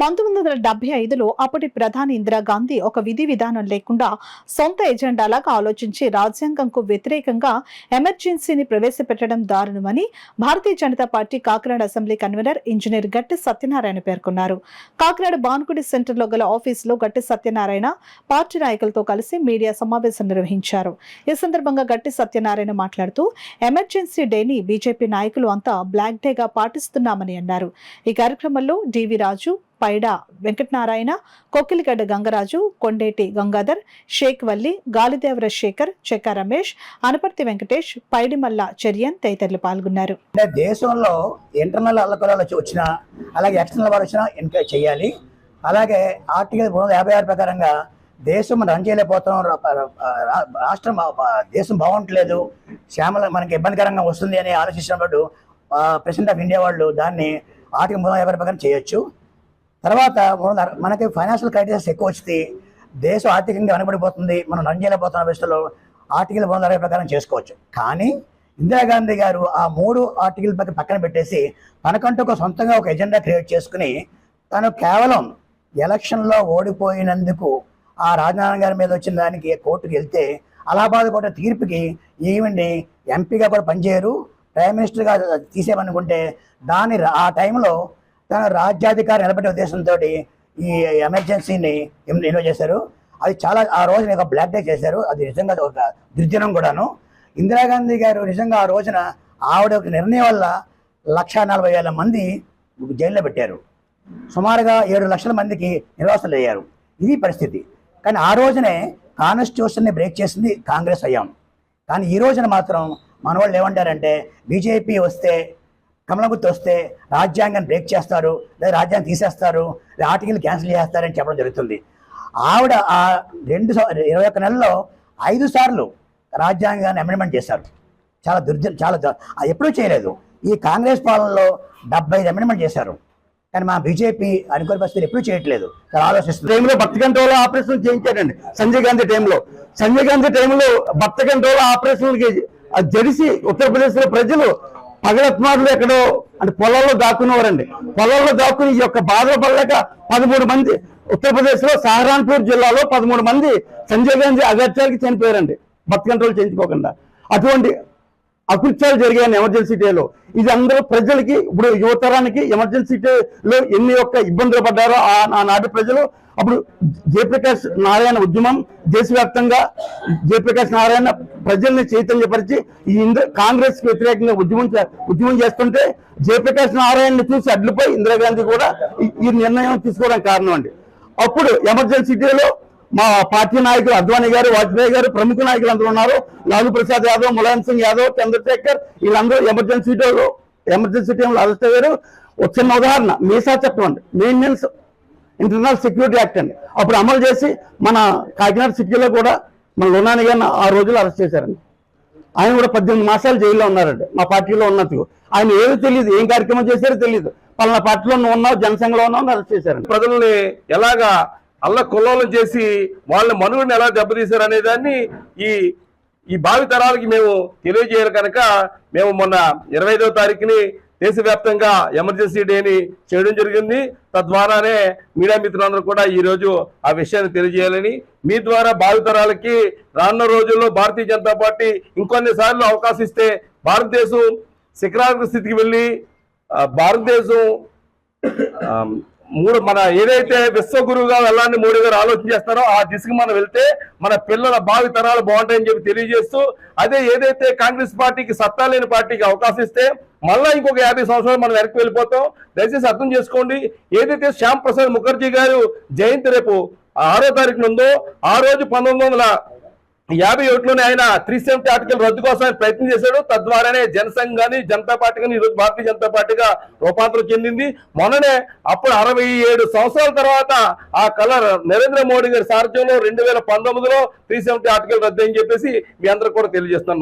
1975లో అప్పటి ప్రధాని ఇందిరాగాంధీ ఒక విధి విధానం లేకుండా సొంత ఎజెండాలాగా ఆలోచించి రాజ్యాంగంకు వ్యతిరేకంగా ఎమర్జెన్సీని ప్రవేశపెట్టడం దారుణమని Bharatiya Janata Party Kakinada assembly convener engineer Gatti Satyanarayana పేర్కొన్నారు. కాకినాడ బాన్గుడి సెంటర్లో గల ఆఫీసులో గట్టి సత్యనారాయణ పార్టీ నాయకులతో కలిసి మీడియా సమావేశం నిర్వహించారు. ఈ సందర్భంగా గట్టి సత్యనారాయణ మాట్లాడుతూ ఎమర్జెన్సీ డేని బీజేపీ నాయకులు అంతా బ్లాక్ డేగా పాటిస్తున్నామని అన్నారు. ఈ కార్యక్రమంలో డివి రాజు, పైడా వెంకటనారాయణ, కొక్కిలిగడ్డ గంగరాజు, కొండేటి గంగాధర్, షేక్ వల్లి, గాలిదేవర శేఖర్, చెక్క రమేష్, అనపర్తి వెంకటేష్, పైడిమల్ల చర్యన్ తదితరులు పాల్గొన్నారు. దేశంలో ఇంటర్నల్ అల్లకొలాలు వచ్చినా అలాగే ఎక్స్టర్నల్ వారు వచ్చినా ఎంకరేజ్ చేయాలి. అలాగే ఆర్టికల్ 356 ప్రకారంగా దేశం రన్ చేయలేకపోతున్నాం, రాష్ట్రం దేశం బాగుంటలేదు, శ్యామల మనకి ఇబ్బందికరంగా వస్తుంది అని ఆలోచించినప్పుడు ప్రెసిడెంట్ ఆఫ్ ఇండియా వాళ్ళు దాన్ని ఆర్టికల్ 356 ప్రకారం చేయొచ్చు. తర్వాత మనకి ఫైనాన్షియల్ క్రైసిస్ ఎక్కువ వచ్చింది, దేశం ఆర్థికంగా వెనబడిపోతుంది, మనం రన్ చేయలేకపోతున్న వ్యవస్థలో ఆర్టికల్ 360 ప్రకారం చేసుకోవచ్చు. కానీ ఇందిరాగాంధీ గారు ఆ 3 ఆర్టికల్ పక్కన పెట్టేసి తనకంటూ ఒక సొంతంగా ఒక ఎజెండా క్రియేట్ చేసుకుని తను కేవలం ఎలక్షన్లో ఓడిపోయినందుకు ఆ రాజనారాయణ గారి మీద వచ్చిన దానికి కోర్టుకు వెళ్తే అలహాబాద్ కోర్టు తీర్పుకి ఈవెన్ని ఎంపీగా కూడా పనిచేయరు, ప్రైమ్ మినిస్టర్గా తీసేయమనుకుంటే దాని ఆ టైంలో తన రాజ్యాధికారి నిలబెట్టే ఉద్దేశంతో ఈ ఎమర్జెన్సీని ఇన్వో చేశారు. అది చాలా ఆ రోజున ఒక బ్లాక్ డే చేశారు. అది నిజంగా ఒక దుర్దినం కూడాను. ఇందిరాగాంధీ గారు నిజంగా ఆ రోజున ఆవిడ నిర్ణయం వల్ల 1,40,000 మంది జైల్లో పెట్టారు, సుమారుగా 7 లక్షల మందికి నిర్వాసనలు అయ్యారు. ఇది పరిస్థితి. కానీ ఆ రోజునే కాన్స్టిట్యూషన్ని బ్రేక్ చేసింది కాంగ్రెస్ అయ్యాం. కానీ ఈ రోజున మాత్రం మన వాళ్ళు ఏమంటారంటే బీజేపీ వస్తే, కమలం గుర్తు వస్తే రాజ్యాంగాన్ని బ్రేక్ చేస్తారు, లేదా రాజ్యాంగం తీసేస్తారు, లేదా ఆర్టికల్ క్యాన్సిల్ చేస్తారని చెప్పడం జరుగుతుంది. ఆవిడ ఆ 21 నెలల్లో 5 సార్లు రాజ్యాంగాన్ని అమెండ్మెంట్ చేశారు. చాలా ఎప్పుడూ చేయలేదు. ఈ కాంగ్రెస్ పాలనలో 75 అమెండ్మెంట్ చేశారు. కానీ మా బీజేపీ అనుకోని పరిస్థితులు ఎప్పుడూ చేయట్లేదు. ఆలోచిస్తుంది. టైంలో భక్తి కంట్రోల్ ఆపరేషన్ చేయించాడండి సంజయ్ గాంధీ టైంలో భక్తి కంట్రోల్ ఆపరేషన్కి జడిసి ఉత్తరప్రదేశ్లో ప్రజలు పగలత్మారులు ఎక్కడో అంటే పొలాల్లో దాక్కునేవారండి. పొలాల్లో దాక్కుని ఈ యొక్క బాధలు పడలేక 13 మంది ఉత్తరప్రదేశ్లో సహరాన్పూర్ జిల్లాలో 13 మంది సంజయ్ గాంధీ అగత్యాలకి చనిపోయారండి భక్తి కంట్రోల్ చేయించుకోకుండా. అటువంటి అకృత్యాలు జరిగాయని ఎమర్జెన్సీ డేలో. ఇది అందరూ ప్రజలకి, ఇప్పుడు యువతరానికి ఎమర్జెన్సీ డేలో ఎన్ని యొక్క ఇబ్బందులు పడ్డారో ఆనాటి ప్రజలు. అప్పుడు జయప్రకాష్ నారాయణ ఉద్యమం దేశవ్యాప్తంగా జయప్రకాష్ నారాయణ ప్రజల్ని చైతన్యపరిచి ఈ కాంగ్రెస్ కి వ్యతిరేకంగా ఉద్యమం చేస్తుంటే జయప్రకాష్ నారాయణని చూసి అడ్లుపై ఇందిరాగాంధీ కూడా ఈ నిర్ణయం తీసుకోవడానికి కారణం అండి. అప్పుడు ఎమర్జెన్సీ డేలో మా పార్టీ నాయకులు అద్వానీ గారు, వాజ్పేయి గారు, ప్రముఖ నాయకులు అందరూ ఉన్నారు. లాలూ ప్రసాద్ యాదవ్, ములాయం సింగ్ యాదవ్, చంద్రశేఖర్, వీళ్ళందరూ ఎమర్జెన్సీ టైంలో అరెస్ట్ అయ్యారు. ఒక చిన్న ఉదాహరణ, మీసా చట్టం అండి, మెయింటెనెన్స్ ఇంటర్నల్ సెక్యూరిటీ యాక్ట్ అండి. అప్పుడు అమలు చేసి మన కాకినాడ సిటీలో కూడా మన లోనాని గారిని ఆ రోజుల్లో అరెస్ట్ చేశారండి. ఆయన కూడా 18 మాసాలు జైల్లో ఉన్నారండి. మా పార్టీలో ఉన్నట్టు ఆయన ఏదో తెలియదు, ఏం కార్యక్రమం చేశారో తెలియదు. పలానా పార్టీలో ఉన్నావు, జనసంఘంలో ఉన్నావు అరెస్ట్ చేశారండి. ప్రజల్ని ఎలాగా అల్ల కొల్లోలం చేసి వాళ్ళ మనుగడని ఎలా దెబ్బతీశారు అనే దాన్ని ఈ భావి తరాలకి మేము తెలియజేయాలి. కనుక మేము మొన్న 25వ తారీఖుని దేశవ్యాప్తంగా ఎమర్జెన్సీ డేని చేయడం జరిగింది. తద్వారానే మీడియా మిత్రులందరూ కూడా ఈరోజు ఆ విషయాన్ని తెలియజేయాలని, మీ ద్వారా భావితరాలకి రానున్న రోజుల్లో భారతీయ జనతా పార్టీ ఇంకొన్నిసార్లు అవకాశం ఇస్తే భారతదేశం శిఖరాగ్ర స్థితికి వెళ్ళి భారతదేశం మన ఏదైతే విశ్వగురువుగా వెళ్ళాలని మోడీ గారు ఆలోచన చేస్తారో ఆ దిశకు మనం వెళ్తే మన పిల్లల భావి తరాలు బాగుంటాయని చెప్పి తెలియజేస్తూ, అదే ఏదైతే కాంగ్రెస్ పార్టీకి సత్తా లేని పార్టీకి అవకాశం ఇస్తే మళ్ళా ఇంకొక 50 సంవత్సరాలు మనం వెనక్కి వెళ్ళిపోతాం. దయచేసి అర్థం చేసుకోండి. ఏదైతే శ్యామ్ ప్రసాద్ ముఖర్జీ గారు జయంతి రేపు 6వ తారీఖున ఉందో ఆ రోజు 1951లోనే ఆయన 370 ఆర్టికల్ రద్దు కోసం ప్రయత్నం చేశాడు. తద్వారానే జనసంఘ్ కానీ జనతా పార్టీ కానీ ఈరోజు భారతీయ జనతా పార్టీగా రూపాంతరం చెందింది. మొన్ననే అప్పుడు 67 సంవత్సరాల తర్వాత ఆ కలర్ నరేంద్ర మోడీ గారి సారథ్యంలో 2019లో 370 ఆర్టికల్ రద్దు అని చెప్పేసి మీ అందరూ కూడా తెలియజేస్తున్నాను.